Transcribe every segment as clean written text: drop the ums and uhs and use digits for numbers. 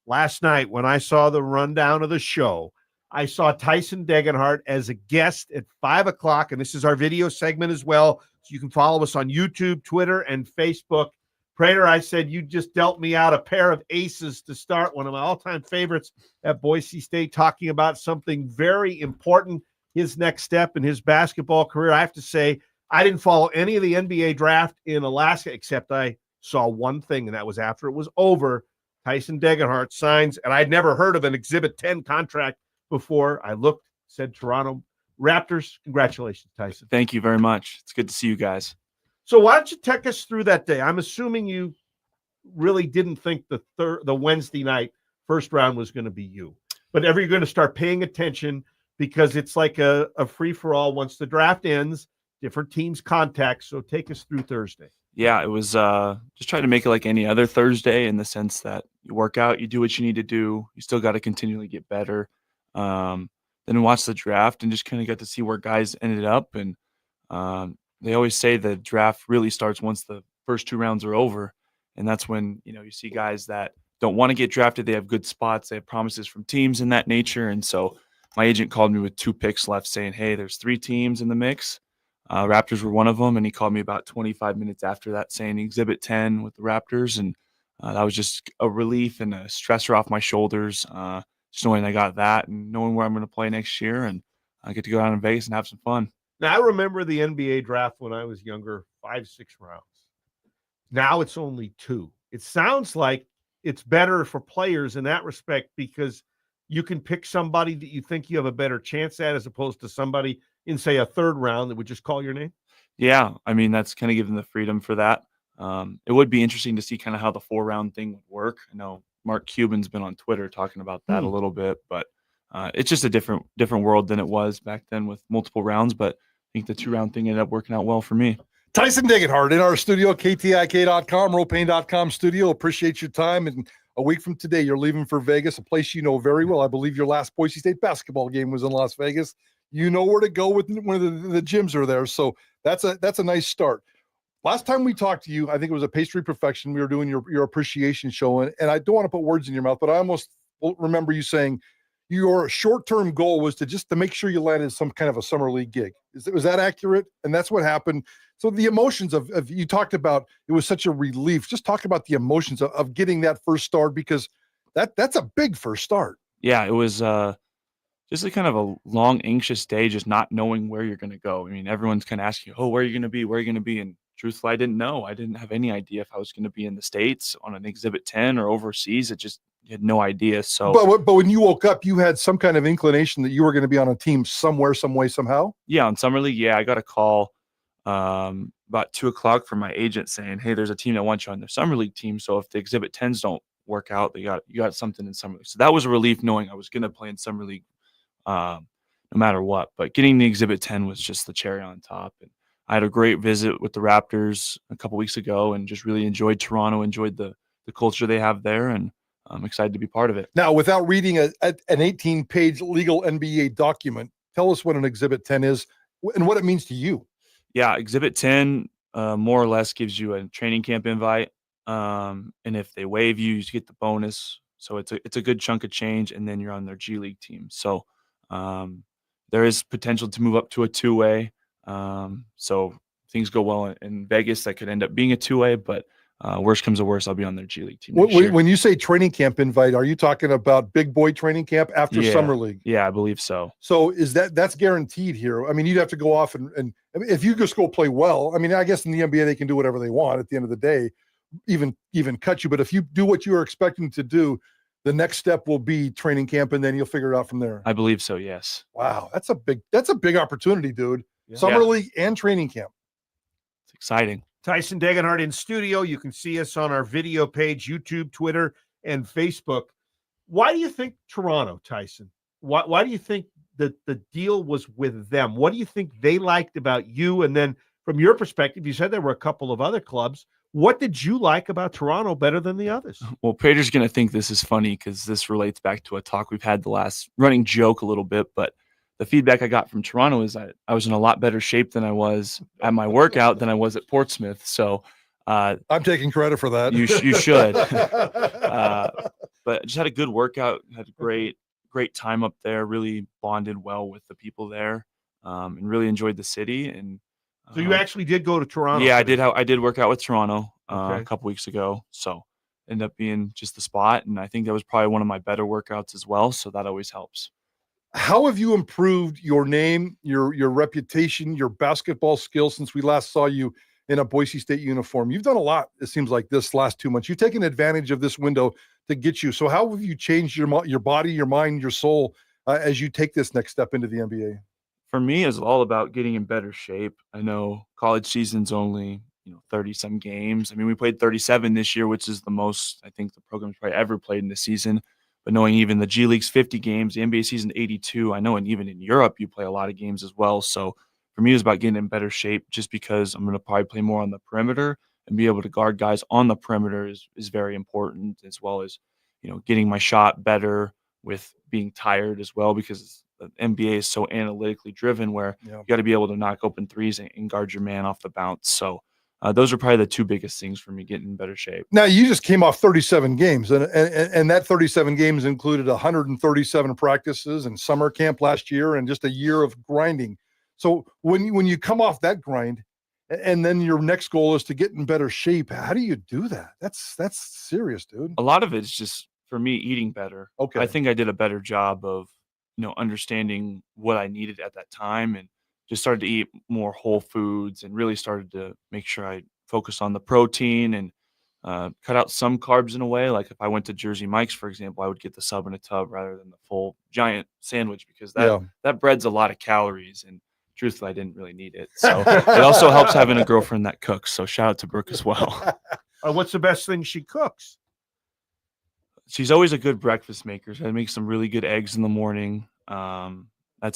Last night when I saw the rundown of the show, I saw Tyson Degenhart as a guest at 5 o'clock, and this is our video segment as well. So you can follow us on YouTube, Twitter, and Facebook. Prater, I said you just dealt me out a pair of aces to start, one of my all-time favorites at Boise State, talking about something very important, his next step in his basketball career. I have to say, I didn't follow any of the NBA draft in Alaska, except I saw one thing, and that was after it was over, Tyson Degenhart signs, and I'd never heard of an Exhibit 10 contract before. I looked, said Toronto Raptors. Congratulations, Tyson. Thank you very much. It's good to see you guys. So why don't you take us through that day? I'm assuming you really didn't think the Wednesday night first round was going to be you, but you're going to start paying attention because it's like a free-for-all once the draft ends, different teams contact. So take us through Thursday. Yeah, it was just trying to make it like any other Thursday in the sense that you work out, you do what you need to do. You still got to continually get better. Then watch the draft and just kind of got to see where guys ended up. And they always say the draft really starts once the first two rounds are over. And that's when, you see guys that don't want to get drafted. They have good spots. They have promises from teams in that nature. And so my agent called me with 2 picks left saying, hey, there's 3 teams in the mix. Raptors were one of them, and he called me about 25 minutes after that saying Exhibit 10 with the Raptors, and that was just a relief and a stressor off my shoulders, just knowing I got that and knowing where I'm going to play next year, and I get to go down in Vegas and have some fun. Now, I remember the NBA draft when I was younger, 5-6 rounds. Now it's only 2. It sounds like it's better for players in that respect because you can pick somebody that you think you have a better chance at as opposed to somebody in, say, a 3rd round that would just call your name? Yeah, I mean, that's kind of given the freedom for that. It would be interesting to see kind of how the 4-round thing would work. I know Mark Cuban's been on Twitter talking about that a little bit, but it's just a different world than it was back then with multiple rounds. But I think the 2-round thing ended up working out well for me. Tyson Degenhart in our studio, KTIK.com, Ropane.com studio. Appreciate your time. And a week from today, you're leaving for Vegas, a place you know very well. I believe your last Boise State basketball game was in Las Vegas. You know where to go with when the gyms are there. So that's a nice start. Last time we talked to you, I think it was a Pastry Perfection. We were doing your appreciation show. And I don't want to put words in your mouth, but I almost remember you saying your short-term goal was to make sure you landed some kind of a summer league gig. Was that accurate? And that's what happened. So the emotions of you talked about, it was such a relief. Just talk about the emotions of getting that first start, because that's a big first start. Yeah, it was just a kind of a long, anxious day, just not knowing where you're going to go. I mean, everyone's kind of asking, oh, where are you going to be? Where are you going to be? And truthfully, I didn't know. I didn't have any idea if I was going to be in the States on an Exhibit 10 or overseas. You had no idea. So, but when you woke up, you had some kind of inclination that you were going to be on a team somewhere, some way, somehow? Yeah, on Summer League, I got a call about 2 o'clock from my agent saying, hey, there's a team that wants you on their Summer League team. So if the Exhibit 10s don't work out, you got something in Summer League. So that was a relief knowing I was going to play in Summer League no matter what. But getting the Exhibit 10 was just the cherry on top. And I had a great visit with the Raptors a couple weeks ago and just really enjoyed Toronto, enjoyed the culture they have there, and I'm excited to be part of it. Now, without reading an 18-page legal NBA document, tell us what an Exhibit 10 is and what it means to you. Yeah, Exhibit 10 more or less gives you a training camp invite, and if they waive you, you get the bonus. So it's a good chunk of change, and then you're on their G League team. So there is potential to move up to a 2-way. So things go well in Vegas, that could end up being a 2-way, but worst comes to worst, I'll be on their G League team. When you say training camp invite, are you talking about big boy training camp after Summer League? Yeah, I believe so. So that's guaranteed here? I mean, you'd have to go off and I mean, if you just go play well, I mean, I guess in the NBA they can do whatever they want at the end of the day, even cut you. But if you do what you are expecting to do, the next step will be training camp, and then you'll figure it out from there. I believe so, yes. Wow, that's a big opportunity, dude. Yeah. Summer League and training camp. It's exciting. Tyson Degenhart in studio. You can see us on our video page, YouTube, Twitter, and Facebook. Why do you think Toronto, Tyson? Why do you think that the deal was with them? What do you think they liked about you? And then from your perspective, you said there were a couple of other clubs. What did you like about Toronto better than the others? Well, Prater's going to think this is funny because this relates back to a talk we've had the last running joke a little bit, but the feedback I got from Toronto is that I was in a lot better shape than I was at my workout than I was at Portsmouth. So I'm taking credit for that. You should. But just had a good workout, had a great time up there, really bonded well with the people there, and really enjoyed the city. And So you actually did go to Toronto? yeah, I did work out with Toronto Okay. a couple weeks ago. So ended up being just the spot. And I think that was probably one of my better workouts as well. So that always helps. How have you improved your name, your reputation, your basketball skills since we last saw you in a Boise State uniform? You've done a lot, it seems like, this last 2 months. You've taken advantage of this window to get you. So how have you changed your body, your mind, your soul as you take this next step into the NBA? For me, it's all about getting in better shape. I know college season's only 30 some games. I mean, we played 37 this year, which is the most I think the program's probably ever played in the season. But knowing even the G League's 50 games, the NBA season 82, I know, and even in Europe you play a lot of games as well. So for me, it's about getting in better shape, just because I'm going to probably play more on the perimeter, and be able to guard guys on the perimeter is very important, as well as getting my shot better with being tired as well, because the NBA is so analytically driven, where you got to be able to knock open threes and guard your man off the bounce. So those are probably the two biggest things for me getting in better shape. Now, you just came off 37 games, and that 37 games included 137 practices and summer camp last year and just a year of grinding. So when you come off that grind, and then your next goal is to get in better shape, how do you do that? That's serious, dude. A lot of it's just, for me, eating better. Okay. I think I did a better job of understanding what I needed at that time, and just started to eat more whole foods, and really started to make sure I focused on the protein, and cut out some carbs in a way. Like if I went to Jersey Mike's, for example, I would get the sub in a tub rather than the full giant sandwich, because that bread's a lot of calories, and truthfully, I didn't really need it. So it also helps having a girlfriend that cooks. So shout out to Brooke as well. What's the best thing she cooks? She's always a good breakfast maker. I make some really good eggs in the morning. I'm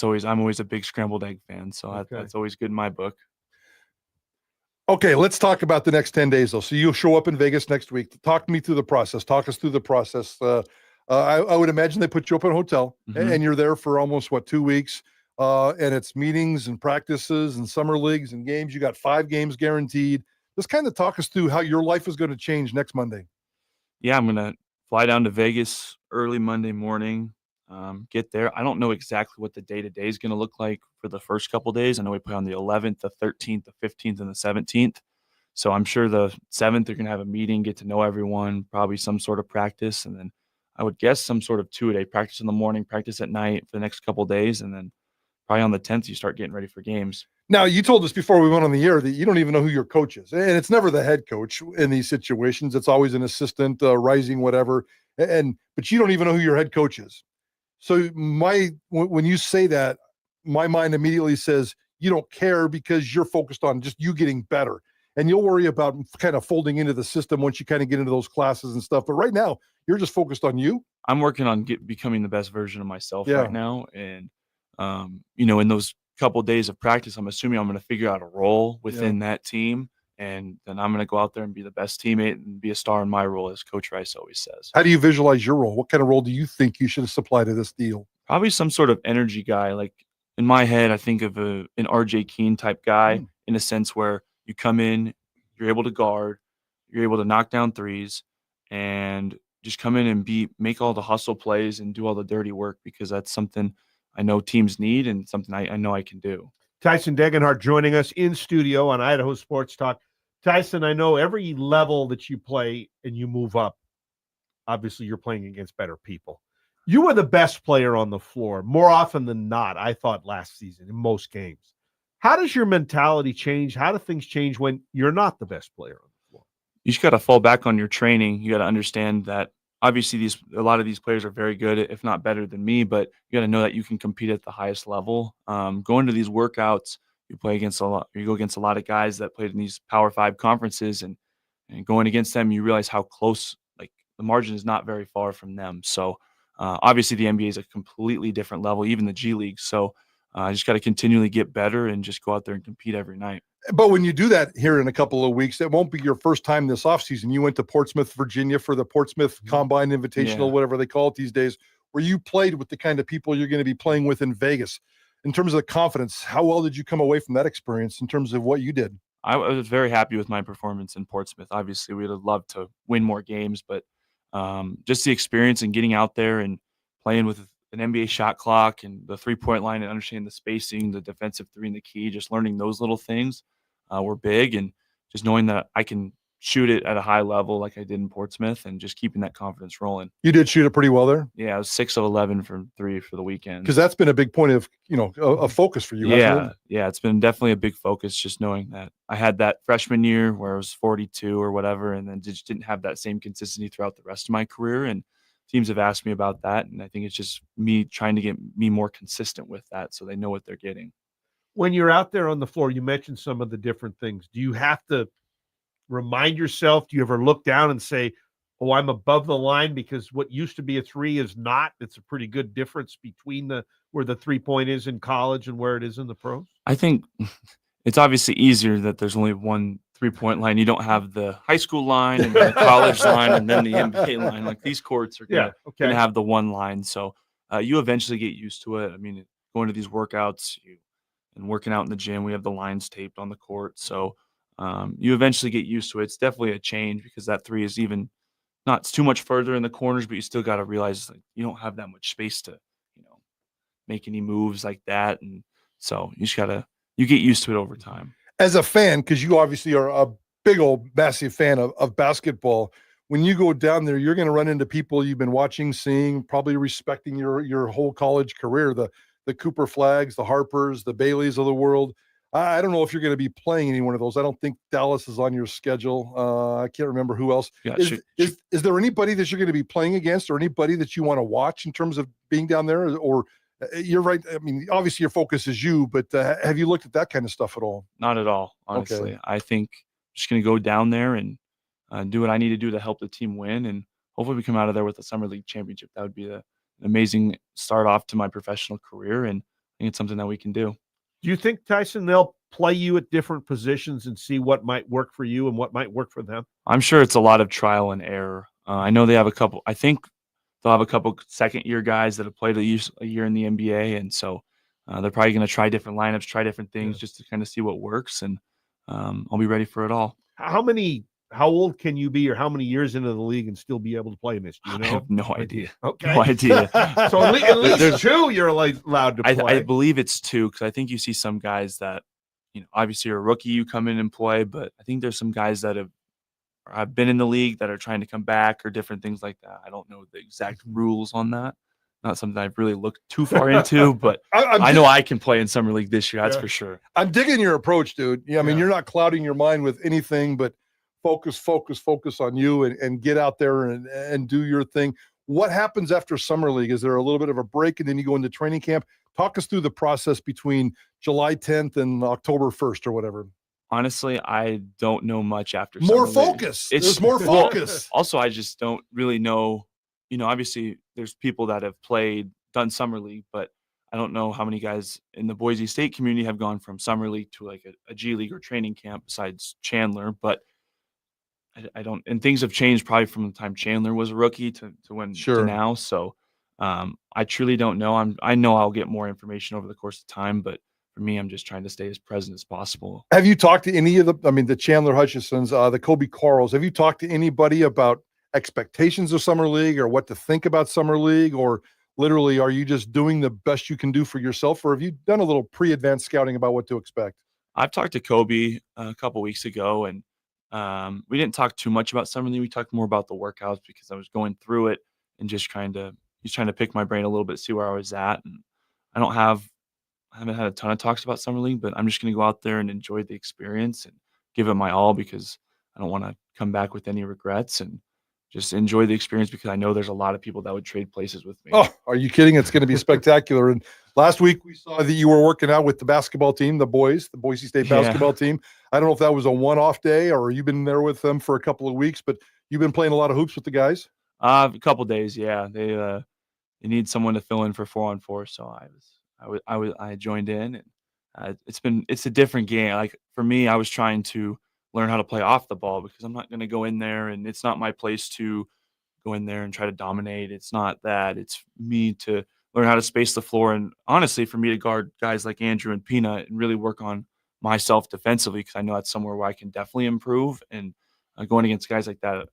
always a big scrambled egg fan. So that's always good in my book. Okay, let's talk about the next 10 days, though. So you'll show up in Vegas next week. Talk me through the process. Talk us through the process. I would imagine they put you up in a hotel, and you're there for almost, 2 weeks? And it's meetings and practices and summer leagues and games. You got 5 games guaranteed. Just kind of talk us through how your life is going to change next Monday. Yeah, I'm going to fly down to Vegas early Monday morning, get there. I don't know exactly what the day-to-day is going to look like for the first couple of days. I know we play on the 11th, the 13th, the 15th, and the 17th. So I'm sure the 7th, they're going to have a meeting, get to know everyone, probably some sort of practice. And then I would guess some sort of 2-a-day practice in the morning, practice at night for the next couple of days. And then probably on the 10th, you start getting ready for games. Now, you told us before we went on the air that you don't even know who your coach is. And it's never the head coach in these situations. It's always an assistant, rising, whatever. But you don't even know who your head coach is. So when you say that, my mind immediately says you don't care, because you're focused on just you getting better. And you'll worry about kind of folding into the system once you kind of get into those classes and stuff. But right now, you're just focused on you. I'm working on becoming the best version of myself right now. And, in those couple of days of practice, I'm assuming I'm going to figure out a role within that team. And then I'm going to go out there and be the best teammate and be a star in my role, as Coach Rice always says. How do you visualize your role? What kind of role do you think you should supply to this deal? Probably some sort of energy guy. Like in my head, I think of an RJ Keene type guy, in a sense where you come in, you're able to guard, you're able to knock down threes, and just come in and make all the hustle plays and do all the dirty work, because that's something I know teams need, and something I know I can do. Tyson Degenhart joining us in studio on Idaho Sports Talk. Tyson, I know every level that you play and you move up, obviously you're playing against better people. You were the best player on the floor more often than not, I thought, last season in most games. How does your mentality change? How do things change when you're not the best player on the floor? You just got to fall back on your training. You got to understand that obviously a lot of these players are very good, if not better than me, but you got to know that you can compete at the highest level. Going to these workouts, you go against a lot of guys that played in these Power 5 conferences, and going against them, you realize how close, like the margin is not very far from them. So obviously the NBA is a completely different level, even the G League. So I just got to continually get better and just go out there and compete every night. But when you do that here in a couple of weeks, it won't be your first time this offseason. You went to Portsmouth, Virginia for the Portsmouth Combine Invitational, whatever they call it these days, where you played with the kind of people you're going to be playing with in Vegas. In terms of the confidence, how well did you come away from that experience in terms of what you did? I was very happy with my performance in Portsmouth. Obviously, we'd have loved to win more games, but just the experience and getting out there and playing with an NBA shot clock and the 3-point line and understanding the spacing, the defensive three and the key, just learning those little things were big. And just knowing that I can shoot it at a high level like I did in Portsmouth and just keeping that confidence rolling. You did shoot it pretty well there? Yeah, I was 6 of 11 from 3 for the weekend. Because that's been a big point of, a focus for you, hasn't it? Yeah, it's been definitely a big focus just knowing that I had that freshman year where I was 42 or whatever, and then just didn't have that same consistency throughout the rest of my career, and teams have asked me about that, and I think it's just me trying to get me more consistent with that so they know what they're getting. When you're out there on the floor, you mentioned some of the different things. Do you have to remind yourself? Do you ever look down and say, oh, I'm above the line because what used to be a 3 is not? It's a pretty good difference between where the 3-point is in college and where it is in the pros. I think it's obviously easier that there's only one 3-point line. You don't have the high school line and the college line and then the NBA line. Like these courts are gonna have the one line. So you eventually get used to it. I mean, going to these workouts and working out in the gym, we have the lines taped on the court. So you eventually get used to it. It's definitely a change because that 3 is even not too much further in the corners, but you still got to realize like you don't have that much space to, make any moves like that. And so you get used to it over time. As a fan, because you obviously are a big old massive fan of basketball, when you go down there, you're going to run into people you've been watching, seeing, probably respecting your whole college career, the Cooper Flags, the Harpers, the Baileys of the world. I don't know if you're going to be playing any one of those. I don't think Dallas is on your schedule. I can't remember who else. Yeah, is there anybody that you're going to be playing against or anybody that you want to watch in terms of being down there? Or you're right. I mean, obviously your focus is you, but have you looked at that kind of stuff at all? Not at all, honestly. Okay. I think I'm just going to go down there and do what I need to do to help the team win. And hopefully we come out of there with a summer league championship. That would be an amazing start off to my professional career. And I think it's something that we can do. Do you think, Tyson, they'll play you at different positions and see what might work for you and what might work for them? I'm sure it's a lot of trial and error. I know they have I think they'll have a couple second-year guys that have played a year in the NBA, and so they're probably going to try different lineups, try different things just to kind of see what works, and I'll be ready for it all. How old can you be or how many years into the league and still be able to play in this? Do you know? I have no idea. Okay. No idea. So at least 2 you're allowed to play. I believe it's 2 because I think you see some guys that, obviously you're a rookie, you come in and play, but I think there's some guys that have been in the league that are trying to come back or different things like that. I don't know the exact rules on that. Not something I've really looked too far into, but I know I can play in summer league this year. That's for sure. I'm digging your approach, dude. Yeah, I mean, you're not clouding your mind with anything but focus on you and get out there and do your thing. What happens after summer league? Is there a little bit of a break and then you go into training camp? Talk us through the process between July 10th and October 1st or whatever. Honestly, I don't know much after more summer focus. League. There's more focus. Also, I just don't really know. Obviously, there's people that have done summer league, but I don't know how many guys in the Boise State community have gone from summer league to like a G League or training camp besides Chandler. But I don't, and things have changed probably from the time Chandler was a rookie to now. So I truly don't know. I know I'll get more information over the course of time, but for me, I'm just trying to stay as present as possible. Have you talked to any of the Chandler Hutchisons, the Kobe Carls? Have you talked to anybody about expectations of summer league or what to think about summer league, or literally are you just doing the best you can do for yourself, or have you done a little pre-advanced scouting about what to expect? I've talked to Kobe a couple weeks ago, and we didn't talk too much about summer league. We talked more about the workouts because I was going through it and just he's trying to pick my brain a little bit, see where I was at. And I haven't had a ton of talks about summer league, but I'm just going to go out there and enjoy the experience and give it my all because I don't want to come back with any regrets and just enjoy the experience because I know there's a lot of people that would trade places with me. Oh, are you kidding? It's going to be spectacular. And last week we saw that you were working out with the basketball team, the Boise State basketball team. I don't know if that was a one-off day or you've been there with them for a couple of weeks, but you've been playing a lot of hoops with the guys? A couple of days, yeah. They need someone to fill in for 4-on-4, so I joined in, and it's a different game. Like for me, I was trying to learn how to play off the ball because I'm not going to go in there, and it's not my place to go in there and try to dominate. It's not that. It's me to learn how to space the floor, and honestly, for me to guard guys like Andrew and Peanut and really work on myself defensively, because I know that's somewhere where I can definitely improve. And going against guys like that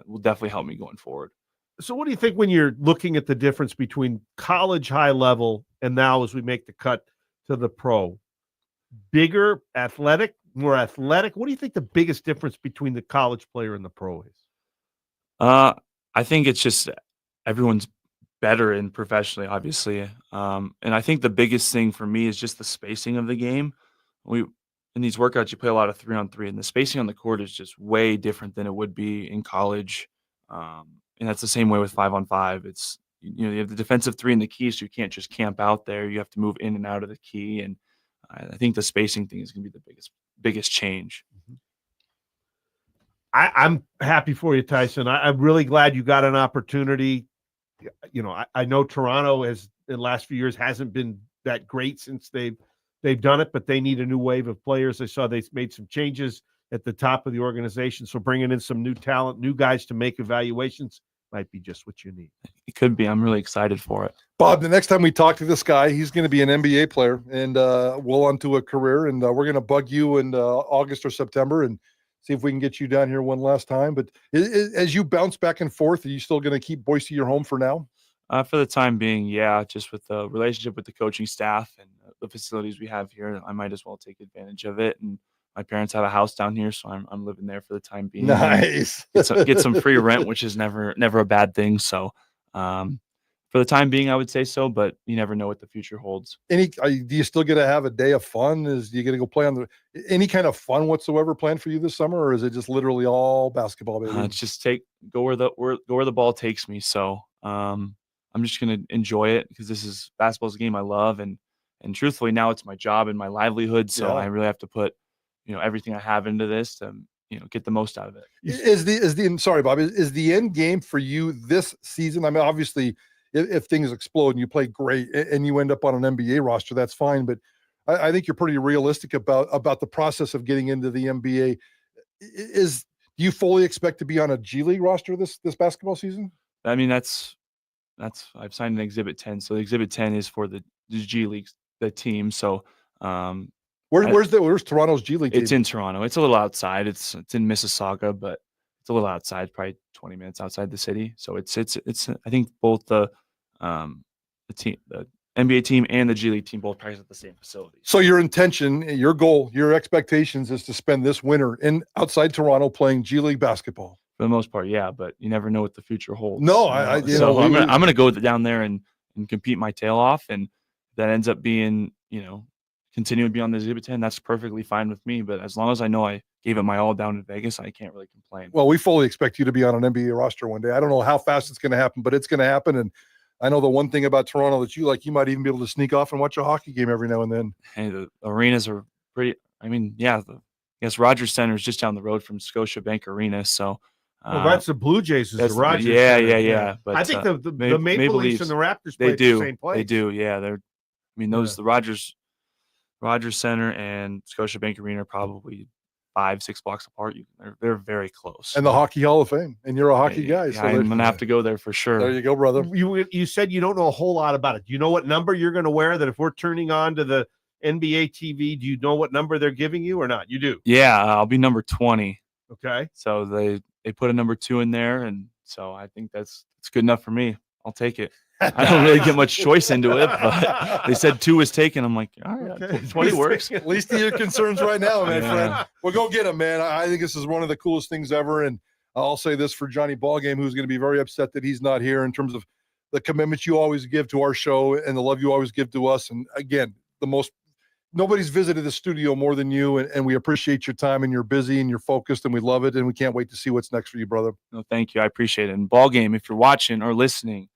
will definitely help me going forward. So what do you think when you're looking at the difference between college high level and now as we make the cut to the pro? Bigger, athletic, more athletic? What do you think the biggest difference between the college player and the pro is? I think it's just everyone's better in professionally, obviously. And I think the biggest thing for me is just the spacing of the game. In these workouts, you play a lot of 3-on-3, and the spacing on the court is just way different than it would be in college. And that's the same way with 5-on-5. It's, you have the defensive three in the key, so you can't just camp out there. You have to move in and out of the key. And I think the spacing thing is going to be the biggest change. I'm happy for you, Tyson. I'm really glad you got an opportunity. I know Toronto has in the last few years hasn't been that great since they've done it, but they need a new wave of players. I saw they made some changes at the top of the organization. So bringing in some new talent, new guys to make evaluations might be just what you need. It could be. I'm really excited for it. Bob, the next time we talk to this guy, he's going to be an NBA player and well onto a career. And we're going to bug you in August or September and see if we can get you down here one last time. But as you bounce back and forth, are you still going to keep Boise your home for now? For the time being, yeah. Just with the relationship with the coaching staff and the facilities we have here, I might as well take advantage of it. And my parents have a house down here, so I'm living there for the time being. Nice. Get some free rent, which is never a bad thing. So for the time being, I would say so, but you never know what the future holds. Do you still get to have a day of fun? Do you get to go play on any kind of fun whatsoever planned for you this summer, or is it just literally all basketball, baby? It's just go where the ball takes me. So I'm just gonna enjoy it because basketball's a game I love, and truthfully now it's my job and my livelihood. So I really have to put everything I have into this to get the most out of it. Sorry, Bob, is the end game for you this season? I mean, obviously, if things explode and you play great and you end up on an NBA roster, that's fine. But I think you're pretty realistic about the process of getting into the NBA. Do you fully expect to be on a G League roster this basketball season? I mean, I've signed an Exhibit 10. So the Exhibit 10 is for the G League, the team. So where's Toronto's G League team? It's in Toronto. It's a little outside. It's in Mississauga, but it's a little outside, probably 20 minutes outside the city. So it's I think both the NBA team and the G League team both practice at the same facility. So your intention, your goal, your expectations is to spend this winter outside Toronto playing G League basketball. For the most part, yeah, but you never know what the future holds. No, I'm gonna go down there and compete my tail off, and that ends up being continuing to be on the Exhibit 10. That's perfectly fine with me. But as long as I know I gave it my all down in Vegas, I can't really complain. Well, we fully expect you to be on an NBA roster one day. I don't know how fast it's going to happen, but it's going to happen. And I know the one thing about Toronto that you like, you might even be able to sneak off and watch a hockey game every now and then. Hey, the arenas are pretty. I mean, yeah, I guess Rogers Center is just down the road from Scotiabank Arena, so. That's the Blue Jays. Is the Rogers? Yeah. But I think the Maple Leafs and the Raptors play at the same place. They do. Yeah, the Rogers Center and Scotiabank Arena are probably 5-6 blocks apart. They're very close. And the Hockey Hall of Fame, and you're a hockey guy. So I'm gonna have to go there for sure. There you go, brother. You said you don't know a whole lot about it. Do you know what number you're going to wear? That if we're turning on to the NBA TV, do you know what number they're giving you or not? You do. Yeah, I'll be number 20. Okay. So they put a number 2 in there, and so I think it's good enough for me. I'll take it. I don't really get much choice into it, but they said 2 was taken. I'm like, all right, okay. 20 works. Least of your concerns right now, man, friend. Well, go get him, man. I think this is one of the coolest things ever. And I'll say this for Johnny Ballgame, who's going to be very upset that he's not here, in terms of the commitment you always give to our show and the love you always give to us. And again, nobody's visited the studio more than you, and we appreciate your time, and you're busy and you're focused, and we love it, and we can't wait to see what's next for you, brother. No, thank you. I appreciate it. And Ballgame, if you're watching or listeing,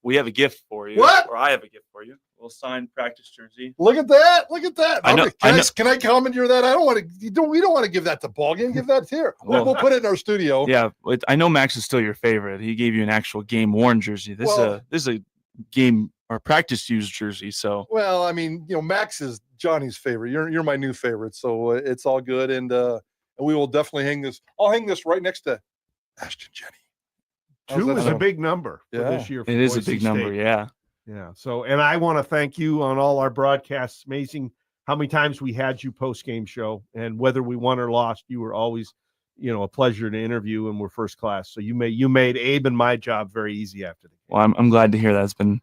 we have a gift for you. Or I have a gift for you. A little signed practice jersey. Look at that. Look at that. I know. Can I commandeer that? I don't want to. We don't want to give that to Ballgame. Give that here. We'll put it in our studio. Yeah, I know Max is still your favorite. He gave you an actual game worn jersey. This is a game or practice used jersey. So I mean, Max is Johnny's favorite. You're my new favorite, so it's all good, and we will definitely hang this. I'll hang this right next to Ashton Jenny. 2 is a big number for this year. It is a big number, yeah. So, and I want to thank you on all our broadcasts. Amazing how many times we had you post-game show, and whether we won or lost, you were always, a pleasure to interview, and we're first class. So you made Abe and my job very easy after the game. Well, I'm glad to hear that. It's been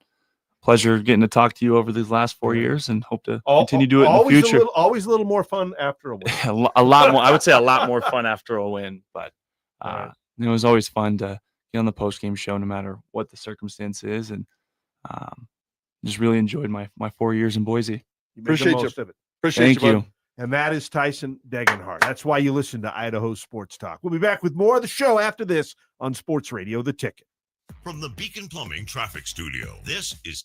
a pleasure getting to talk to you over these last 4 years, and hope to continue to do it in the future. Always a little more fun after a win. A lot more. I would say a lot more fun after a win, but it was always fun to get on the post-game show, no matter what the circumstance is, and just really enjoyed my 4 years in Boise. Appreciate you. Of it. Appreciate Thank you. And that is Tyson Degenhart. That's why you listen to Idaho Sports Talk. We'll be back with more of the show after this on Sports Radio The Ticket. From the Beacon Plumbing Traffic Studio, this is